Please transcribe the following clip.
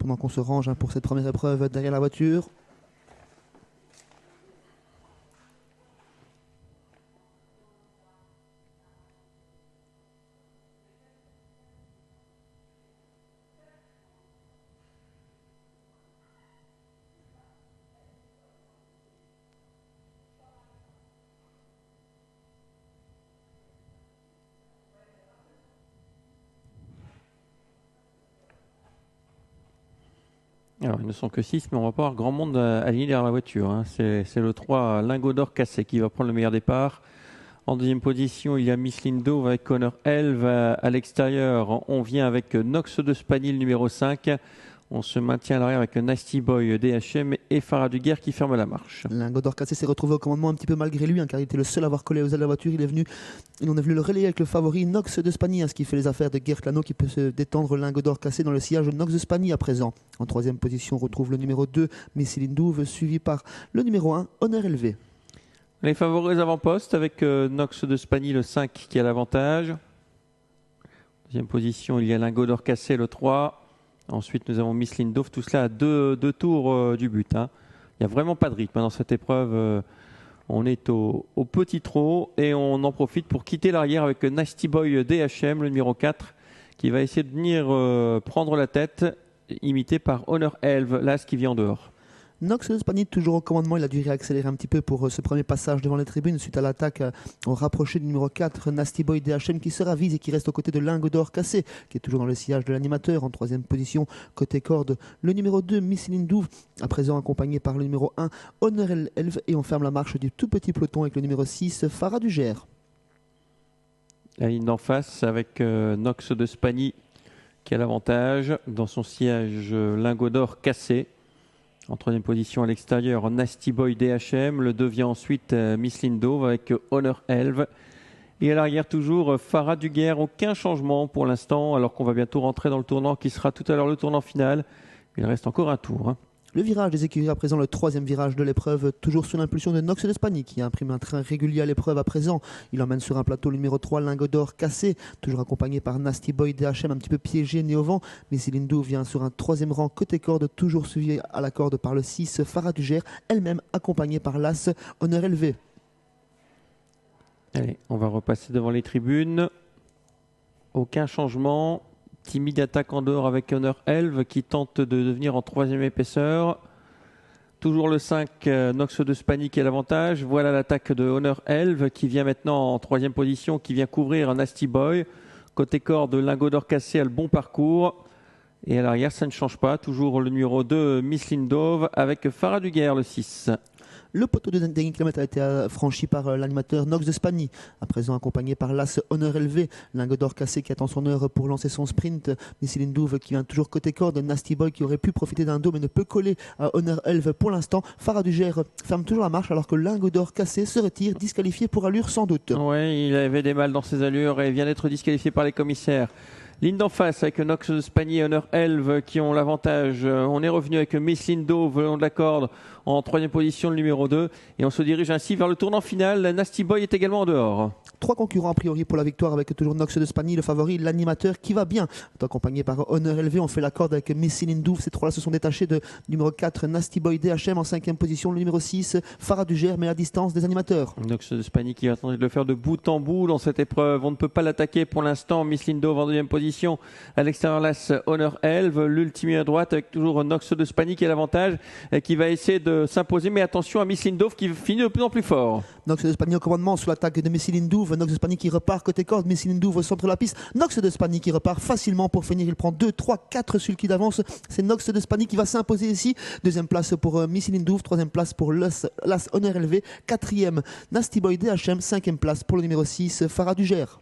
pendant qu'on se range pour cette première épreuve derrière la voiture. Alors, ils ne sont que 6, mais on va pas avoir grand monde aligné derrière la voiture, hein. C'est le 3 Lingot d'Or Cassé qui va prendre le meilleur départ. En deuxième position, il y a Miss Lindo avec Connor Elve à l'extérieur. On vient avec Nox de Spanil numéro 5. On se maintient à l'arrière avec Nasty Boy DHM et Farah Duguerre qui ferme la marche. Lingot d'Or Cassé s'est retrouvé au commandement un petit peu malgré lui, car il était le seul à avoir collé aux ailes de la voiture. On est venu le relayer avec le favori Nox de Spagny, ce qui fait les affaires de Gert Lano qui peut se détendre. Lingot d'Or Cassé dans le sillage de Nox de Spagny à présent. En troisième position, on retrouve le numéro 2, Missile Douve, suivi par le numéro 1, Honneur Élevé. Les favoris avant-poste avec Nox de Spagny le 5 qui a l'avantage. Deuxième position, il y a Lingot d'Or Cassé le 3. Ensuite, nous avons Miss Lindov, tout cela à deux tours du but, hein. Il n'y a vraiment pas de rythme dans cette épreuve. On est au petit trot et on en profite pour quitter l'arrière avec Nasty Boy DHM, le numéro 4, qui va essayer de venir prendre la tête, imité par Honor Elve, l'As qui vient en dehors. Nox de Spagny toujours au commandement, il a dû réaccélérer un petit peu pour ce premier passage devant les tribunes suite à l'attaque au rapproché du numéro 4, Nasty Boy DHM qui se ravise et qui reste aux côtés de Lingot d'Or Cassé qui est toujours dans le sillage de l'animateur. En troisième position, côté corde, le numéro 2, Miss Lindouve, à présent accompagné par le numéro 1, Honor Elve, et on ferme la marche du tout petit peloton avec le numéro 6, Farah Duguerre. La ligne d'en face avec Nox de Spagny qui a l'avantage dans son sillage Lingot d'Or Cassé. En troisième position à l'extérieur, Nasty Boy DHM. Le 2 vient ensuite Miss Lindo avec Honor Elve. Et à l'arrière toujours Farah Duguerre. Aucun changement pour l'instant alors qu'on va bientôt rentrer dans le tournant qui sera tout à l'heure le tournant final. Il reste encore un tour, hein. Le virage des écuries à présent, le troisième virage de l'épreuve, toujours sous l'impulsion de Nox de Spagny qui imprime un train régulier à l'épreuve à présent. Il emmène sur un plateau le numéro 3, Lingot d'Or Cassé, toujours accompagné par Nasty Boy DHM, un petit peu piégé, né au vent. Mais Lindou vient sur un troisième rang côté corde, toujours suivi à la corde par le 6, Farah Duguerre, elle-même accompagnée par l'As, Honneur Élevé. Allez, on va repasser devant les tribunes. Aucun changement. Timide attaque en dehors avec Honor Elve qui tente de devenir en troisième épaisseur. Toujours le 5, Nox de Spagny qui a l'avantage. Voilà l'attaque de Honor Elve qui vient maintenant en troisième position, qui vient couvrir un Nasty Boy. Côté corde, Lingot d'Or Cassé a le bon parcours. Et à l'arrière, ça ne change pas. Toujours le numéro 2, Miss Lindov avec Farah Duguerre, le 6. Le poteau de dernier kilomètre a été franchi par l'animateur Nox de Spagny, à présent accompagné par l'As Honneur Élevé, Lingot d'Or Cassé qui attend son heure pour lancer son sprint, Miss Lindouve qui vient toujours côté corde, Nasty Boy qui aurait pu profiter d'un dos mais ne peut coller à Honneur Elve pour l'instant. Farah Duguerre ferme toujours la marche alors que Lingot d'Or Cassé se retire, disqualifié pour allure sans doute. Oui, il avait des mal dans ses allures et vient d'être disqualifié par les commissaires. Ligne d'en face avec Nox de Spagny et Honor Elve qui ont l'avantage. On est revenu avec Miss Lindo, le long de la corde, en troisième position, le numéro 2. Et on se dirige ainsi vers le tournant final. Nasty Boy est également en dehors. Trois concurrents a priori pour la victoire avec toujours Nox de Spagny, le favori, l'animateur qui va bien. Accompagné par Honneur Élevé, on fait la corde avec Miss Lindouve. Ces trois-là se sont détachés de numéro 4, Nasty Boy DHM en cinquième position. Le numéro 6, Farah Duguerre, mais à distance des animateurs. Nox de Spagny qui va tenter de le faire de bout en bout dans cette épreuve. On ne peut pas l'attaquer pour l'instant. Miss Lindouve en deuxième position. À l'extérieur, l'As Honor Elve. L'ultime à droite avec toujours Nox de Spagny qui a l'avantage et qui va essayer de s'imposer. Mais attention à Miss Lindouve qui finit de plus en plus fort. Nox de Spagny au commandement sous l'attaque de Miss Lindouve. Nox de Spagny qui repart côté corde. Miss Lindouve au centre de la piste. Nox de Spagny qui repart facilement pour finir. Il prend 2, 3, 4 sur le qui d'avance. C'est Nox de Spagny qui va s'imposer ici. Deuxième place pour Miss Lindouve. Troisième place pour l'As Honneur Élevé. Quatrième, Nasty Boy DHM. Cinquième place pour le numéro 6, Farah Duguerre.